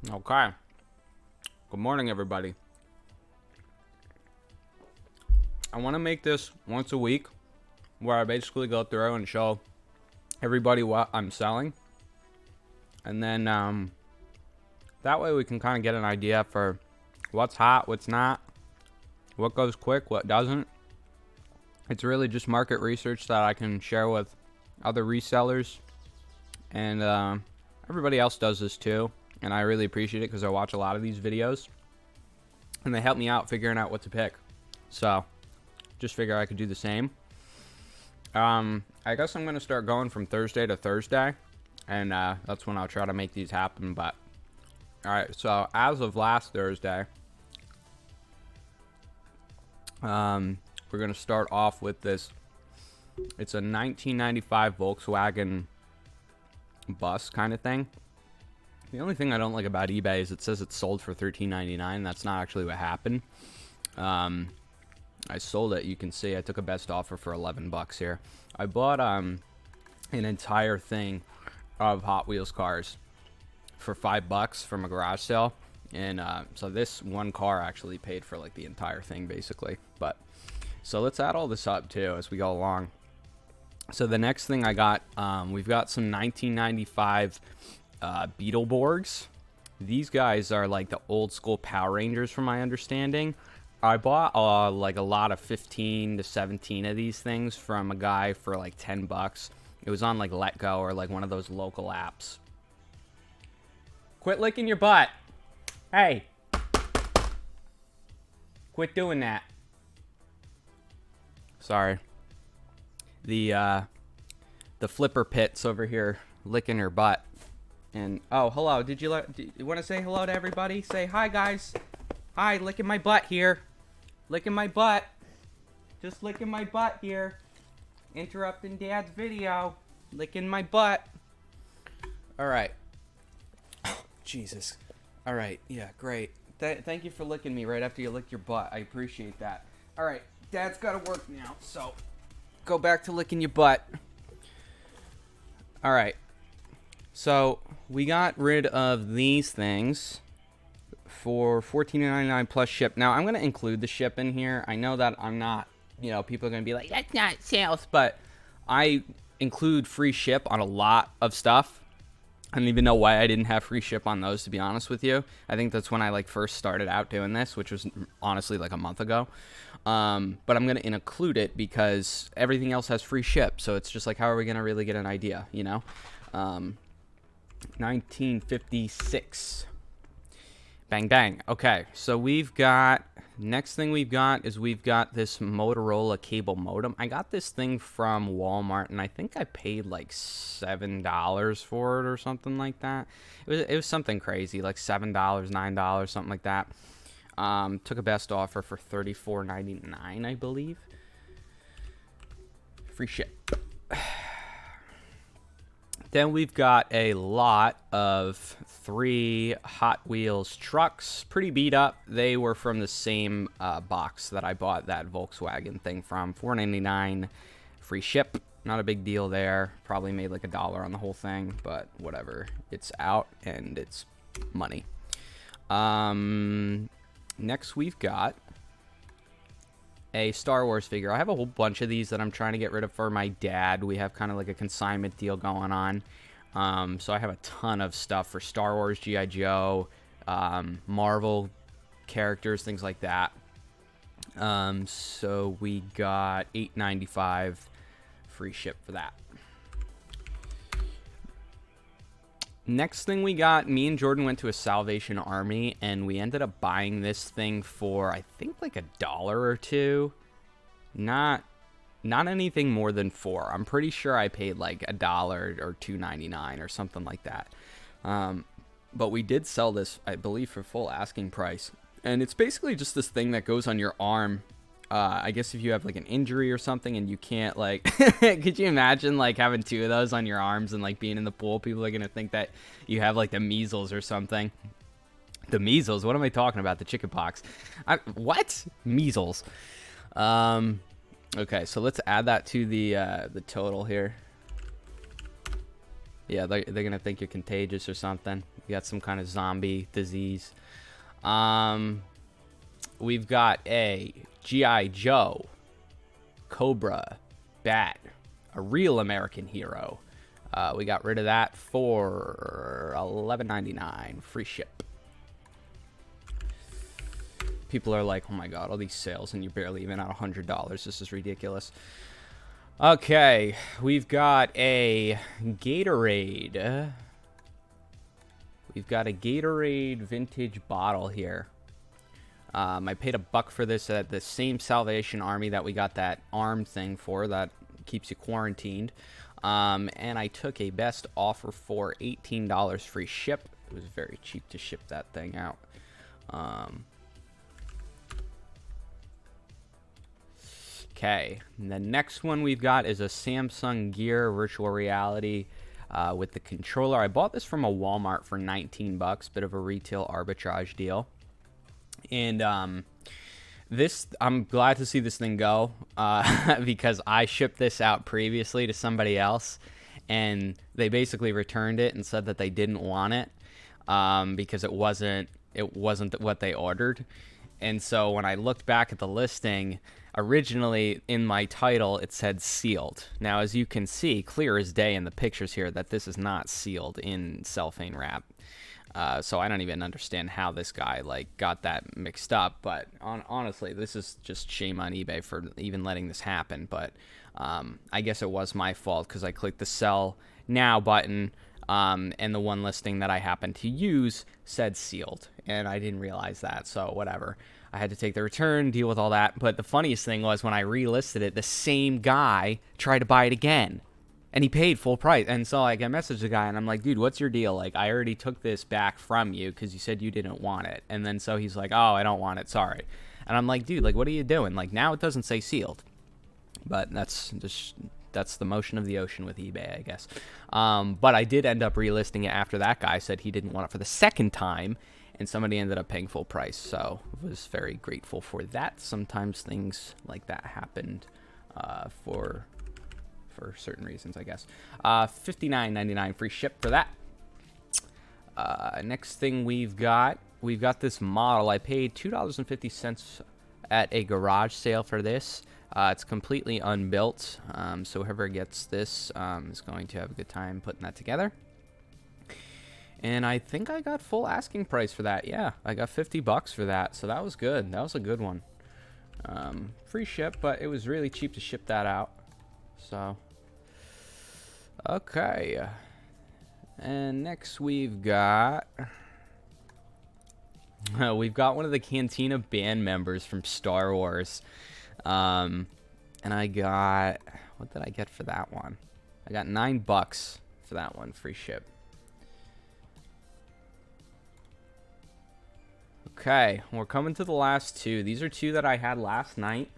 Okay. Good morning, everybody. I want to make this once a week where I basically go through and show everybody what I'm selling. And then that way we can kind of get an idea for what's hot, what's not, what goes quick, what doesn't. It's really just market research that I can share with other resellers. And everybody else does this too. And I really appreciate it because I watch a lot of these videos. And they help me out figuring out what to pick. So, just figure I could do the same. I guess I'm going to start going from Thursday to Thursday. And that's when I'll try to make these happen. But, alright, so as of last Thursday, we're going to start off with this. It's a 1995 Volkswagen bus kind of thing. The only thing I don't like about eBay is it says it's sold for $13.99. That's not actually what happened. I sold it. You can see I took a best offer for $11 here. I bought an entire thing of Hot Wheels cars for $5 from a garage sale, and so this one car actually paid for like the entire thing basically. But so let's add all this up too as we go along. So the next thing I got, we've got some 1995 Beetleborgs. These guys are like the old school Power Rangers from my understanding. I bought like a lot of 15 to 17 of these things from a guy for like $10. It was on like Letgo or like one of those local apps. Quit licking your butt. Hey. Quit doing that. Sorry. The flipper pits over here licking her butt. And oh, hello. Do you want to say hello to everybody? Say hi, guys. Hi, licking my butt here. Licking my butt. Just licking my butt here. Interrupting Dad's video. Licking my butt. All right. Oh, Jesus. All right. Yeah, great. Thank you for licking me right after you licked your butt. I appreciate that. All right. Dad's got to work now, so go back to licking your butt. All right. So we got rid of these things for $14.99 plus ship. Now I'm going to include the ship in here. I know that I'm not, people are going to be like, that's not sales, but I include free ship on a lot of stuff. I don't even know why I didn't have free ship on those, to be honest with you. I think that's when I like first started out doing this, which was honestly like a month ago. But I'm going to include it because everything else has free ship. So it's just like, how are we going to really get an idea, 1956. Bang, bang. Okay, so next thing we've got is we've got this Motorola cable modem. I got this thing from Walmart, and I think I paid like $7 for it or something like that. It was something crazy, like $7, $9, something like that. Took a best offer for $34.99, I believe. Free ship. Then we've got a lot of 3 Hot Wheels trucks, pretty beat up. They were from the same box that I bought that Volkswagen thing from. $4.99, free ship. Not a big deal there. Probably made like $1 on the whole thing, but whatever. It's out and it's money. Next we've got a Star Wars figure. I have a whole bunch of these that I'm trying to get rid of for my dad. We have kind of like a consignment deal going on. So I have a ton of stuff for Star Wars, G.I. Joe, Marvel characters, things like that. So we got $8.95 free ship for that. Next thing we got, me and Jordan went to a Salvation Army, and we ended up buying this thing for, I think, like $1 or $2. Not anything more than $4. I'm pretty sure I paid like $1 or $2.99 or something like that. But we did sell this, I believe, for full asking price. And it's basically just this thing that goes on your arm. I guess if you have like an injury or something and you can't like, could you imagine like having 2 of those on your arms and like being in the pool? People are going to think that you have like the measles or something. The measles? What am I talking about? The chicken pox. What? Measles. Okay, so let's add that to the total here. Yeah, they're going to think you're contagious or something. We got some kind of zombie disease. We've got a G.I. Joe, Cobra, Bat, a real American hero. We got rid of that for $11.99, free ship. People are like, oh my god, all these sales and you're barely even at $100. This is ridiculous. Okay, we've got a Gatorade. We've got a Gatorade vintage bottle here. I paid $1 for this at the same Salvation Army that we got that arm thing for that keeps you quarantined. And I took a best offer for $18 free ship. It was very cheap to ship that thing out. Okay, and the next one we've got is a Samsung Gear virtual reality with the controller. I bought this from a Walmart for $19, bit of a retail arbitrage deal. And this, I'm glad to see this thing go because I shipped this out previously to somebody else, and they basically returned it and said that they didn't want it because it wasn't what they ordered. And so when I looked back at the listing, originally in my title it said sealed. Now, as you can see clear as day in the pictures here, that this is not sealed in cellophane wrap. So I don't even understand how this guy got that mixed up. But honestly, this is just shame on eBay for even letting this happen. But I guess it was my fault because I clicked the sell now button, and the one listing that I happened to use said sealed, and I didn't realize that. So whatever. I had to take the return, deal with all that. But the funniest thing was when I relisted it, the same guy tried to buy it again. And he paid full price. And so, I messaged the guy, and I'm like, dude, what's your deal? I already took this back from you because you said you didn't want it. And then so he's like, oh, I don't want it. Sorry. And I'm like, dude, what are you doing? Now it doesn't say sealed. But that's the motion of the ocean with eBay, I guess. But I did end up relisting it after that guy said he didn't want it for the second time. And somebody ended up paying full price. So I was very grateful for that. Sometimes things like that happened for certain reasons, I guess. $59.99 free ship for that. Next thing we've got this model. I paid $2.50 at a garage sale for this. It's completely unbuilt, so whoever gets this is going to have a good time putting that together. And I think I got full asking price for that. Yeah, I got $50 for that, so that was good. That was a good one. Free ship, but it was really cheap to ship that out. So, okay. And next we've got one of the Cantina band members from Star Wars. And I got, what did I get for that one? I got $9 for that one, free ship. Okay, we're coming to the last two. These are two that I had last night.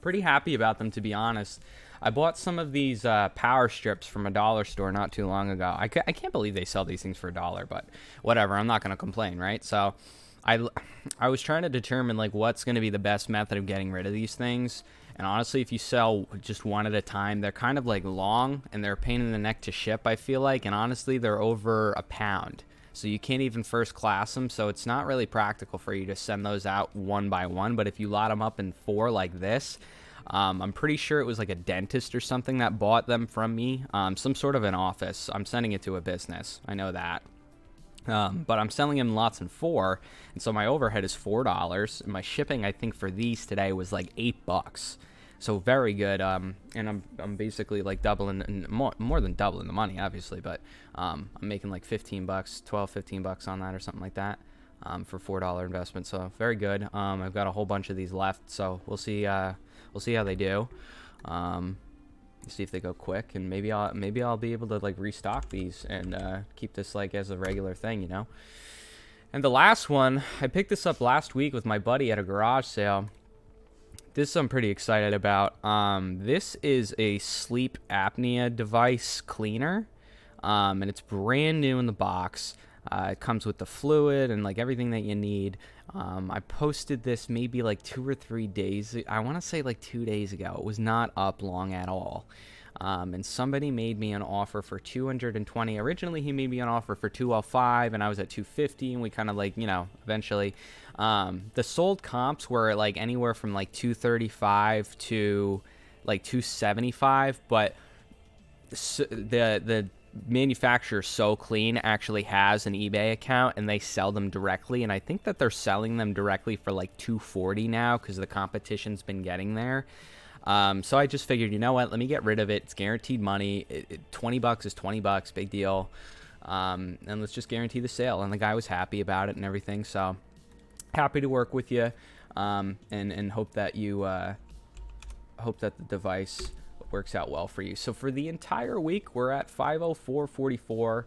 Pretty happy about them, to be honest. I bought some of these power strips from a dollar store not too long ago. I can't believe they sell these things for $1, but whatever. I'm not going to complain, right? So I was trying to determine what's going to be the best method of getting rid of these things. And honestly, if you sell just one at a time, they're kind of long and they're a pain in the neck to ship, I feel like. And honestly, they're over £1. So you can't even first class them. So it's not really practical for you to send those out one by one. But if you lot them up in 4 like this, I'm pretty sure it was a dentist or something that bought them from me. Some sort of an office. I'm sending it to a business. I know that. But I'm selling them lots in 4. And so my overhead is $4. And my shipping, I think, for these today was $8. So very good. And I'm basically doubling, more than doubling the money, obviously. But I'm making $15, $15 on that or something like that. For $4 investment. So very good. I've got a whole bunch of these left. So we'll see how they do. See if they go quick, and maybe I'll be able to restock these and keep this as a regular thing, you know. And the last one, I picked this up last week with my buddy at a garage sale. This I'm pretty excited about. This is a sleep apnea device cleaner, and it's brand new in the box. It comes with the fluid and everything that you need. I posted this maybe 2 or 3 days. I want to say 2 days ago. It was not up long at all. And somebody made me an offer for 220. Originally, he made me an offer for 205, and I was at 250, and we kind of like, eventually, the sold comps were like anywhere from like 235 to like 275, but the manufacturer So Clean actually has an eBay account, and they sell them directly, and I think that they're selling them directly for like 240 now because the competition's been getting there. So I just figured, you know what, let me get rid of it. It's guaranteed money. 20 bucks is 20 bucks, big deal. And let's just guarantee the sale. And the guy was happy about it and everything. So happy to work with you. And hope that you, hope that the device works out well for you. So for the entire week, we're at 504.44.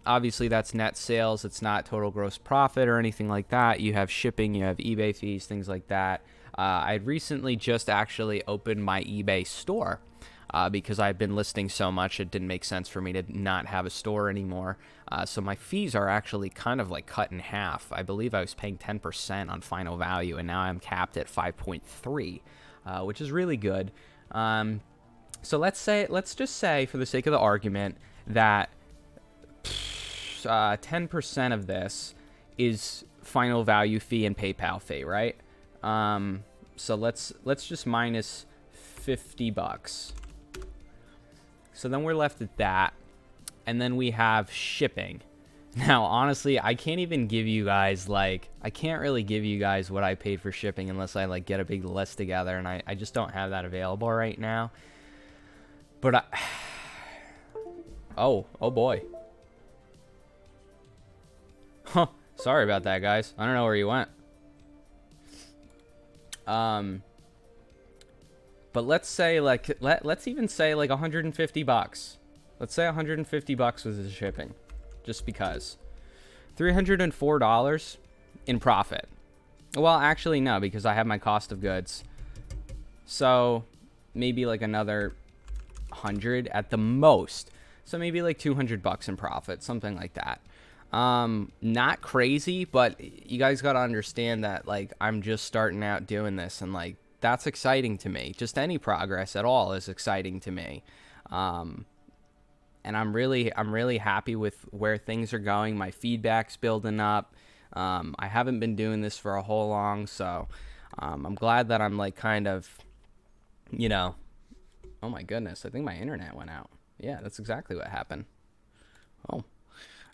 Obviously that's net sales. It's not total gross profit or anything like that. You have shipping, you have eBay fees, things like that. I recently just actually opened my eBay store because I've been listing so much, it didn't make sense for me to not have a store anymore. So my fees are actually kind of like cut in half. I believe I was paying 10% on final value, and now I'm capped at 5.3, which is really good. So let's just say, for the sake of the argument, that 10% of this is final value fee and PayPal fee, right? So let's just minus 50 bucks. So then we're left at that. And then we have shipping. Now, honestly, I can't even give you guys, like, I can't really give you guys what I paid for shipping unless I, like, get a big list together. And I just don't have that available right now. But oh boy. Huh. Sorry about that, guys. I don't know where you went. But let's say, like, let's even say like 150 bucks. Let's say 150 bucks was the shipping, just because. $304 in profit. Well, actually no, because I have my cost of goods. So maybe like another 100 at the most. So maybe like 200 bucks in profit, something like that. Not crazy, but you guys got to understand that, like, I'm just starting out doing this, and like, that's exciting to me. Just any progress at all is exciting to me. And I'm really happy with where things are going. My feedback's building up. I haven't been doing this for a whole long, so I'm glad that I'm like kind of, oh my goodness, I think my internet went out. Yeah, that's exactly what happened. Oh.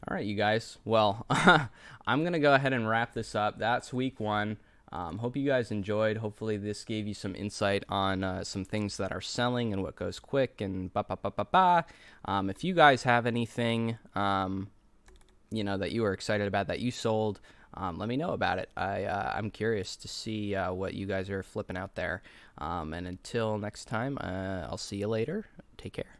All right, you guys. Well, I'm going to go ahead and wrap this up. That's week 1. Hope you guys enjoyed. Hopefully this gave you some insight on some things that are selling and what goes quick and ba-ba-ba-ba-ba. If you guys have anything, that you were excited about that you sold, let me know about it. I'm curious to see what you guys are flipping out there. And until next time, I'll see you later. Take care.